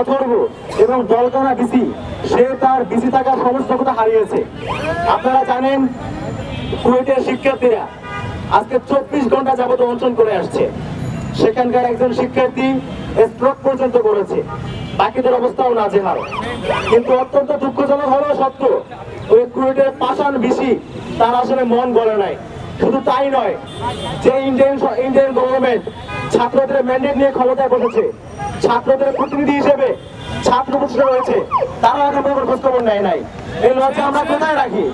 অথর্ব এবং জলকানা বিসি সে তার বিসি থাকার সমস্ত কথা হারিয়েছে। আপনারা জানেন কুয়েটের শিক্ষার্থীরা আজকে 24 ঘন্টা যাবত অনশন করে আসছে। সেখানকার একজন শিক্ষার্থী স্ট্রোক পর্যন্ত করেছে, বাকিদের অবস্থাও নাজেহাল। কিন্তু অত্যন্ত দুঃখজনক হলেও সত্য, ওই কুয়েটের পাষাণ বিসি তার আসলে মন গলে নাই। শুধু তাই নয়, যে ইন্ডিয়ান গভর্নমেন্ট ছাত্রদের ম্যান্ডেট নিয়ে ক্ষমতায় বসেছে, ছাত্রদের প্রতিনিধি হিসেবে ছাত্র প্রতিষ্ঠা রয়েছে, তারা এখন খোঁজ খবর নেয় নাই। এই লজ্জা আমরা কোথায় রাখি?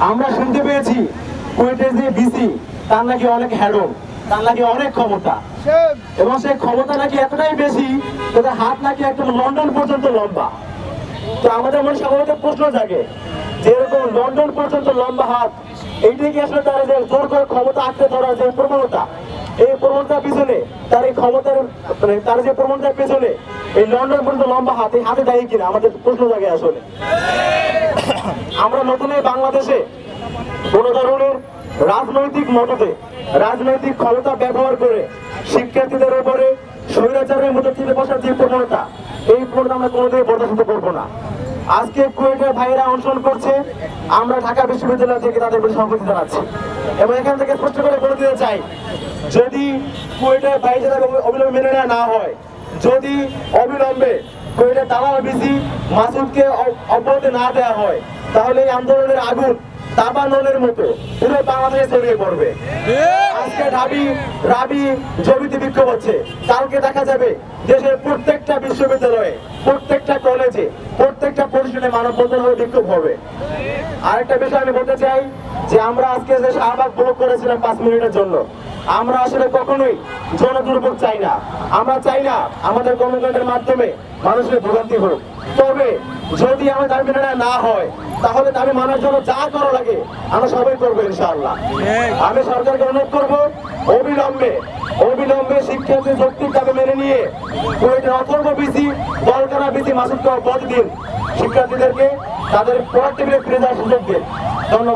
আমরা শুনতে পেয়েছি কুয়েটের যে বিসি তার নাকি অনেক হ্যাডম, তার নাকি অনেক ক্ষমতা, এবং সেই ক্ষমতা নাকি এতটাই বেশি তাদের হাত নাকি একদম লন্ডন পর্যন্ত লম্বা। তো আমাদের মনে স্বাভাবিক প্রশ্ন জাগে যে এরকম লন্ডন পর্যন্ত লম্বা হাত, এইটাই কি আসলে তারা যে জোর করে ক্ষমতা আঁকড়ে ধরার যে প্রবণতা, এই প্রবণতার পিছনে তার এই ক্ষমতার তার যে প্রবণতার পেছনে এই লন্ডন পর্যন্ত লম্বা হাত, এই হাতে দায়ী কিনা আমাদের প্রশ্ন জাগে আসলে। আমরা নতুন বাংলাদেশে কোন ধরনের রাজনৈতিক মততে রাজনৈতিক ক্ষমতা ব্যবহার করে শিক্ষার্থীদের উপরে স্বৈরাচারের মতো চেপে বসার যে প্রবণতা, এই প্রবণতা আমরা কোনোদিন বরদাস্ত করবো না। আজকে কুয়েটের ভাইয়েরা অনশন করছে, আমরা ঢাকা বিশ্ববিদ্যালয় থেকে তাদের প্রতি সম্মতি জানাচ্ছি এবং এখান থেকে স্পষ্ট করে বলে দিতে চাই, যদি কুয়েটের ভাইয়েরা অবিলম্বে মেনে নেওয়া না হয়, যদি অবিলম্বে কুয়েটের দালাল বিসি মাসুদকে অব্যাহতি না দেওয়া হয়, তাহলে এই আন্দোলনের আগুন দাবানলের মতো পুরো বাংলাদেশে ছড়িয়ে পড়বে। আজকে রাবি জমিতে বিক্ষোভ হচ্ছে, কালকে দেখা যাবে দেশের প্রত্যেকটা বিশ্ববিদ্যালয়ে, প্রত্যেকটা কলেজে, প্রত্যেকটা প্রতিষ্ঠানে মানববন্ধন হবে, বিক্ষোভ হবে। আরেকটা বিষয় আমি বলতে চাই যে আমরা আজকে যে শাহবাগ ব্লক করেছিলাম 5 মিনিটের জন্য, আমরা আসলে কখনোই জনদুর্ভোগ চাই না। আমরা চাই না আমাদের কর্মকাণ্ডের মাধ্যমে মানুষের ভোগান্তি হোক। তবে যদি আমার দাবি মেনে না হয়, তাহলে দাবি মানার জন্য যা করা লাগে আমরা সবাই করবো ইনশাআল্লাহ। আমি সরকারকে অনুরোধ করবো অবিলম্বে শিক্ষার্থী যৌক্তিক দাবি মেনে নিয়ে কুয়েটের অথর্ব বিসি, জলকানা বিসি মাসুদকে অব্যাহতি দিন, শিক্ষার্থীদেরকে তাদের পড়ার টেবিলে ফিরে যাওয়ার সুযোগ দিন। ধন্যবাদ।